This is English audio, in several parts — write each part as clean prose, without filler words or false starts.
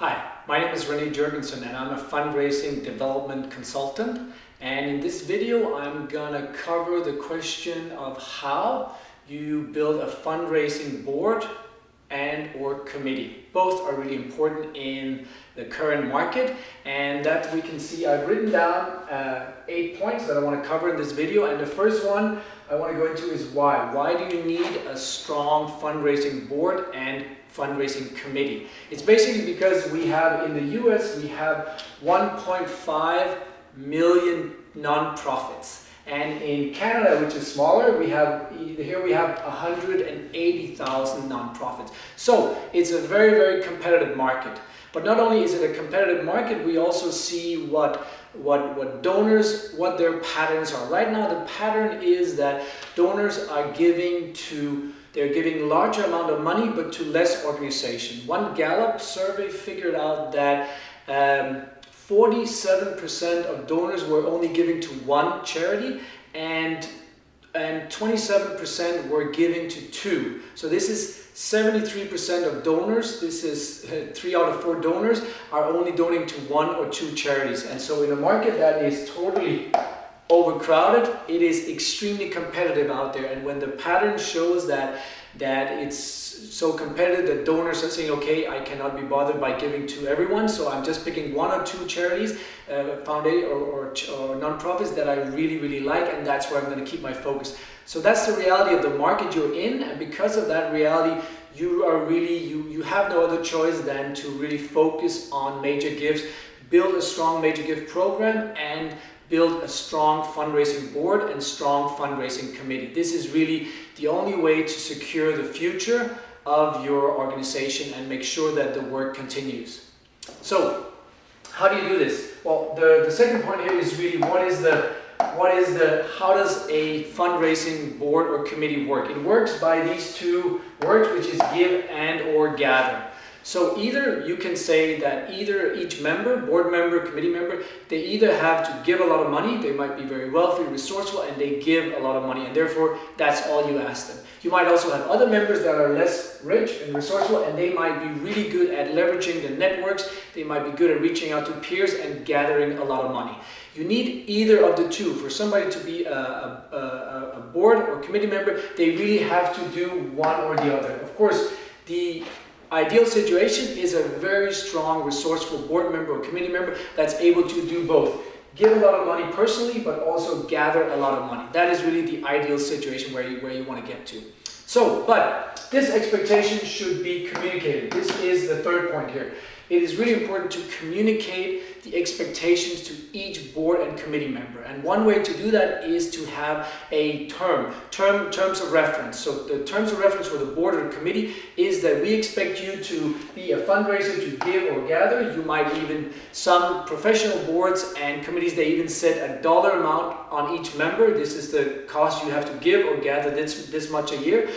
Hi, my name is Rene and Joergensen and I'm a fundraising development consultant. And in this video, I'm gonna cover the question of how you build a fundraising board and or committee. Both are really important in the current market, and that we can see I've written down 8 points that I want to cover in this video. And the first one I want to go into is why. Why do you need a strong fundraising board and fundraising committee? It's basically because we have in the US, we have 1.5 million nonprofits. And in Canada, which is smaller, we have 180,000 nonprofits. So it's a very, very competitive market. But not only is it a competitive market, we also see what donors, what their patterns are. Right now, the pattern is that donors are giving larger amount of money, but to less organization. One Gallup survey figured out that 47% of donors were only giving to one charity, and 27% were giving to two. So this is 73% of donors, this is 3 out of 4 donors are only donating to 1 or 2 charities. And so in a market that is totally overcrowded, it is extremely competitive out there. And when the pattern shows that it's so competitive that donors are saying, okay, I cannot be bothered by giving to everyone, so I'm just picking 1 or 2 charities, foundation or nonprofits that I really, really like, and that's where I'm going to keep my focus. So that's the reality of the market you're in, and because of that reality, you have no other choice than to really focus on major gifts, build a strong major gift program, and build a strong fundraising board and strong fundraising committee. This is really the only way to secure the future of your organization and make sure that the work continues. So, how do you do this? Well, the second point here is really how does a fundraising board or committee work? It works by these 2 words, which is give and or gather. So either you can say that each member, board member, committee member, they either have to give a lot of money, they might be very wealthy, resourceful, and they give a lot of money, and therefore that's all you ask them. You might also have other members that are less rich and resourceful, and they might be really good at leveraging the networks, they might be good at reaching out to peers and gathering a lot of money. You need either of the 2. For somebody to be a board or committee member, they really have to do one or the other. Of course, the ideal situation is a very strong, resourceful board member or committee member that's able to do both. Give a lot of money personally, but also gather a lot of money. That is really the ideal situation where you want to get to. So, but this expectation should be communicated. This is the third point here. It is really important to communicate the expectations to each board and committee member. And one way to do that is to have a terms of reference. So the terms of reference for the board or committee is that we expect you to be a fundraiser, to give or gather. You might even, some professional boards and committees, they even set a dollar amount on each member. This is the cost you have to give or gather this much a year.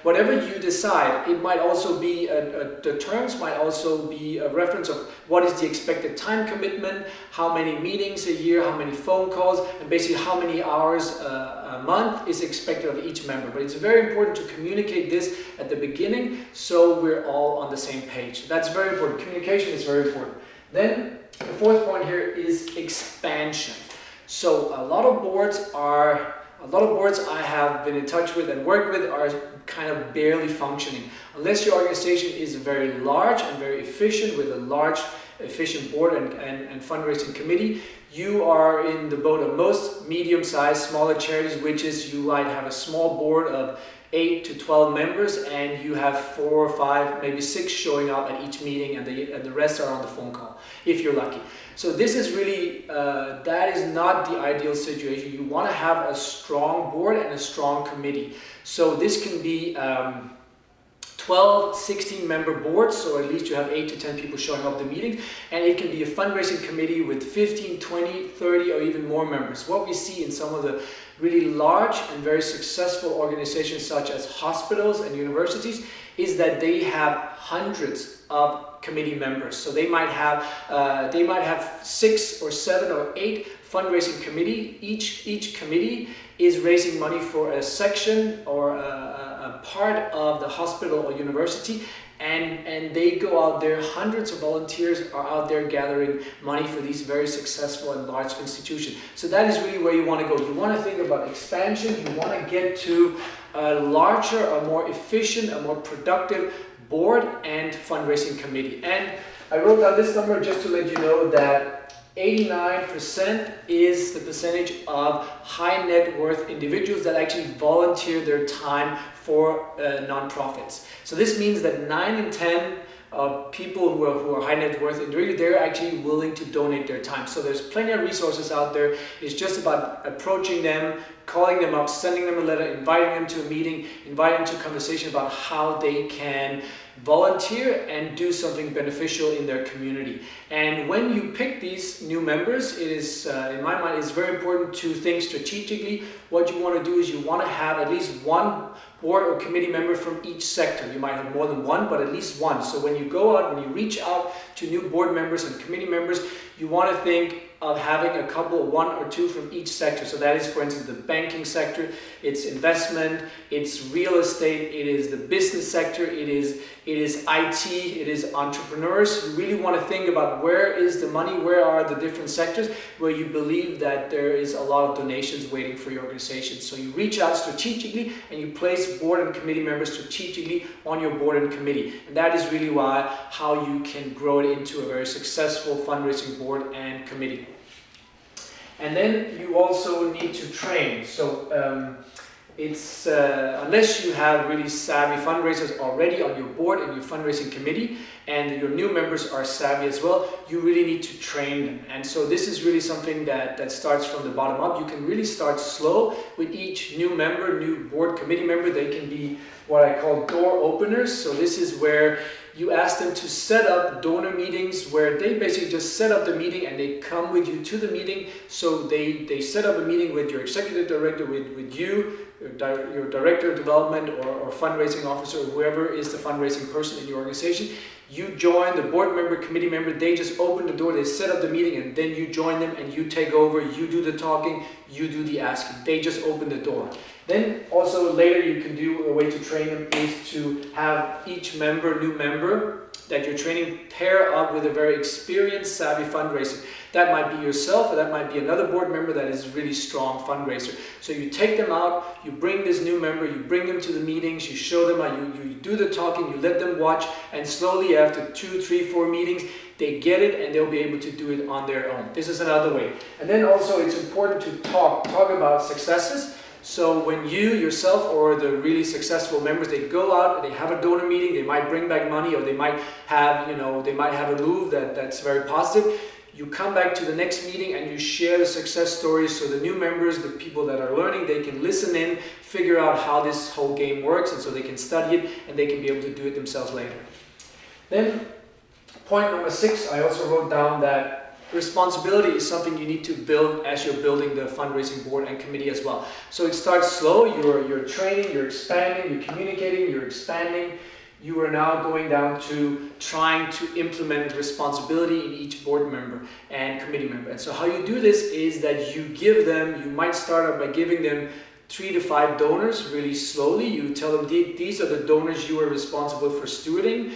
Whatever you decide, it might also be, the terms might also be a reference of what is the expected time commitment, how many meetings a year, how many phone calls, and basically how many hours a month is expected of each member. But it's very important to communicate this at the beginning so we're all on the same page. That's very important. Communication is very important. Then the fourth point here is expansion. So a lot of boards I have been in touch with and worked with are kind of barely functioning. Unless your organization is very large and very efficient with a large, efficient board and fundraising committee, you are in the boat of most medium-sized, smaller charities, which is you might have a small board of 8 to 12 members and you have 4 or 5, maybe 6 showing up at each meeting, and the rest are on the phone call, if you're lucky. So this is really, that is not the ideal situation. You want to have a strong board and a strong committee. So this can be 12, 16 member boards, so at least you have 8 to 10 people showing up at the meetings, and it can be a fundraising committee with 15, 20, 30 or even more members. What we see in some of the really large and very successful organizations such as hospitals and universities is that they have hundreds of committee members. So they might have 6 or 7 or 8 fundraising committee. Each committee is raising money for a section or a part of the hospital or university, and they go out there, hundreds of volunteers are out there gathering money for these very successful and large institutions. So that is really where you want to go. You want to think about expansion, you want to get to a larger, a more efficient, a more productive board and fundraising committee. And I wrote down this number just to let you know that 89% is the percentage of high net worth individuals that actually volunteer their time for nonprofits. So this means that 9 in 10 people who are high net worth individuals, they're actually willing to donate their time. So there's plenty of resources out there. It's just about approaching them, calling them up, sending them a letter, inviting them to a meeting, inviting them to a conversation about how they can volunteer and do something beneficial in their community. And when you pick these new members, it is, in my mind, it's very important to think strategically. What you want to do is you want to have at least one board or committee member from each sector. You might have more than one, but at least one. So when you go out, when you reach out to new board members and committee members, you want to think of having a couple, one or two from each sector. So that is, for instance, the banking sector, it's investment, it's real estate, it is the business sector, it is IT, it is entrepreneurs. You really want to think about where is the money, where are the different sectors where you believe that there is a lot of donations waiting for your organization. So you reach out strategically and you place board and committee members strategically on your board and committee. And that is really how you can grow it into a very successful fundraising board and committee. And then you also need to train. So it's unless you have really savvy fundraisers already on your board and your fundraising committee, and your new members are savvy as well, you really need to train them. And so this is really something that starts from the bottom up. You can really start slow with each new member, new board committee member. They can be what I call door openers. So this is where you ask them to set up donor meetings where they basically just set up the meeting and they come with you to the meeting. So they set up a meeting with your executive director, with you, your director of development or fundraising officer, or whoever is the fundraising person in your organization. You join the board member, committee member, they just open the door, they set up the meeting, and then you join them and you take over, you do the talking, you do the asking. They just open the door. Then also later you can do a way to train them is to have each member, new member that you're training, pair up with a very experienced, savvy fundraiser. That might be yourself, or that might be another board member that is a really strong fundraiser. So you take them out, you bring this new member, you bring them to the meetings, you show them how you do the talking, you let them watch, and slowly after 2, 3, 4 meetings, they get it and they'll be able to do it on their own. This is another way. And then also it's important to talk about successes. So when you yourself or the really successful members, they go out, they have a donor meeting, they might bring back money, or they might have, they might have a move that's very positive. You come back to the next meeting and you share the success stories, so the new members, the people that are learning, they can listen in, figure out how this whole game works, and so they can study it and they can be able to do it themselves later. Then point number 6, I also wrote down that responsibility is something you need to build as you're building the fundraising board and committee as well. So it starts slow, you're training, you're expanding, you're communicating, you're expanding. You are now going down to trying to implement responsibility in each board member and committee member. And so how you do this is that you might start out by giving them 3 to 5 donors really slowly. You tell them these are the donors you are responsible for stewarding,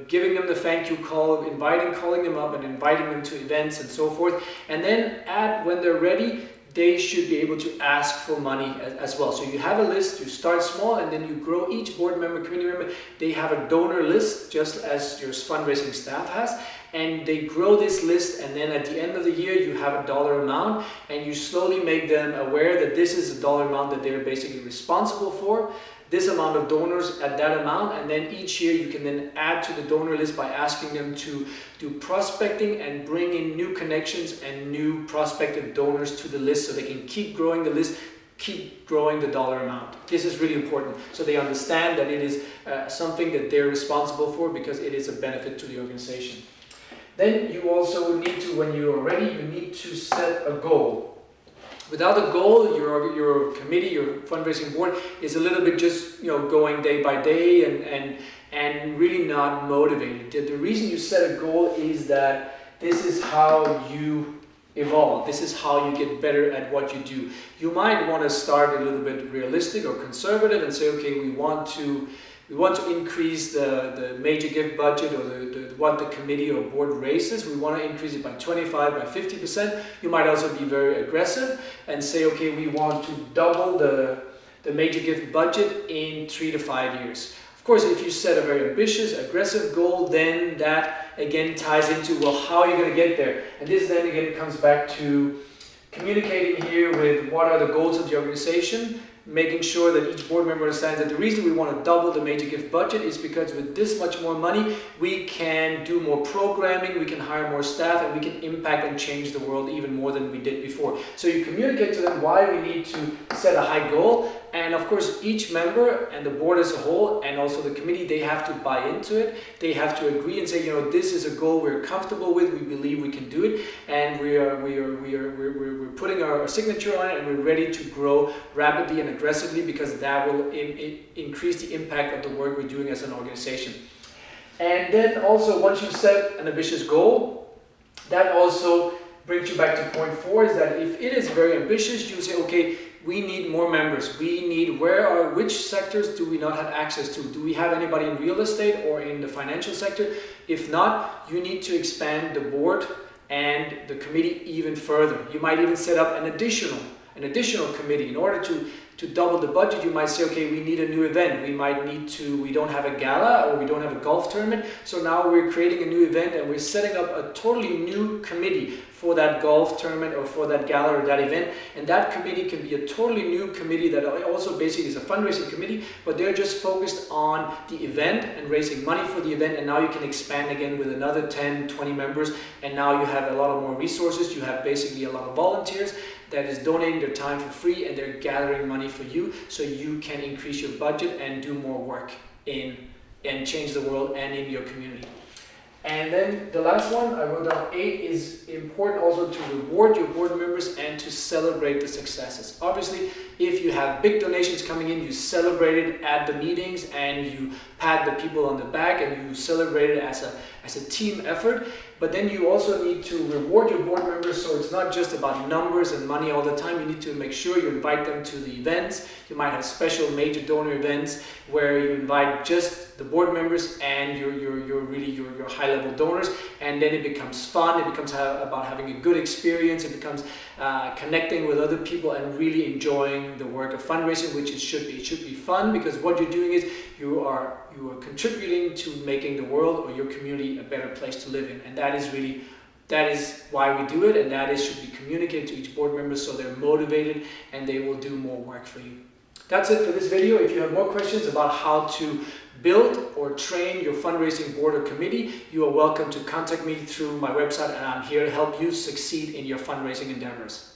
giving them the thank you call, calling them up and inviting them to events and so forth. And then when they're ready, they should be able to ask for money as well. So you have a list, you start small and then you grow. Each board member, committee member, they have a donor list just as your fundraising staff has. And they grow this list, and then at the end of the year you have a dollar amount, and you slowly make them aware that this is a dollar amount that they're basically responsible for, this amount of donors at that amount, and then each year you can then add to the donor list by asking them to do prospecting and bring in new connections and new prospective donors to the list so they can keep growing the list, keep growing the dollar amount. This is really important so they understand that it is something that they're responsible for because it is a benefit to the organization. Then you also need to, when you are ready, you need to set a goal. Without a goal, your committee, your fundraising board is a little bit just going day by day and really not motivated. The reason you set a goal is that this is how you evolve. This is how you get better at what you do. You might want to start a little bit realistic or conservative and say, okay, we want to we want to increase the major gift budget or what the committee or board raises. We want to increase it by 25, by 50%. You might also be very aggressive and say, okay, we want to double the major gift budget in 3 to 5 years. Of course, if you set a very ambitious, aggressive goal, then that again ties into, well, how are you going to get there? And this then again comes back to communicating here with what are the goals of the organization, making sure that each board member understands that the reason we want to double the major gift budget is because with this much more money, we can do more programming, we can hire more staff, and we can impact and change the world even more than we did before. So you communicate to them why we need to set a high goal. And of course, each member and the board as a whole, and also the committee, they have to buy into it. They have to agree and say, you know, this is a goal we're comfortable with. We believe we can do it, and we're putting our signature on it, and we're ready to grow rapidly and aggressively because that will increase the impact of the work we're doing as an organization. And then also, once you set an ambitious goal, that also brings you back to point 4, is that if it is very ambitious, you say, okay, we need more members. We need, which sectors do we not have access to? Do we have anybody in real estate or in the financial sector? If not, you need to expand the board and the committee even further. You might even set up an additional committee. In order to double the budget, you might say, okay, we need a new event. We don't have a gala or we don't have a golf tournament. So now we're creating a new event and we're setting up a totally new committee for that golf tournament or for that gala or that event. And that committee can be a totally new committee that also basically is a fundraising committee, but they're just focused on the event and raising money for the event. And now you can expand again with another 10, 20 members. And now you have a lot of more resources. You have basically a lot of volunteers that is donating their time for free, and they're gathering money for you so you can increase your budget and do more work and change the world and in your community. And then the last one, I wrote down 8, is important also to reward your board members and to celebrate the successes. Obviously, if you have big donations coming in, you celebrate it at the meetings and you pat the people on the back and you celebrate it as a team effort. But then you also need to reward your board members, so it's not just about numbers and money all the time. You need to make sure you invite them to the events. You might have special major donor events where you invite just the board members and your high-level donors, and then it becomes fun. It becomes about having a good experience. It becomes connecting with other people and really enjoying the work of fundraising, which it should be. It should be fun because what you're doing is you are contributing to making the world or your community a better place to live in, and that is why we do it, and that should be communicated to each board member so they're motivated and they will do more work for you. That's it for this video. If you have more questions about how to build or train your fundraising board or committee, you are welcome to contact me through my website, and I'm here to help you succeed in your fundraising endeavors.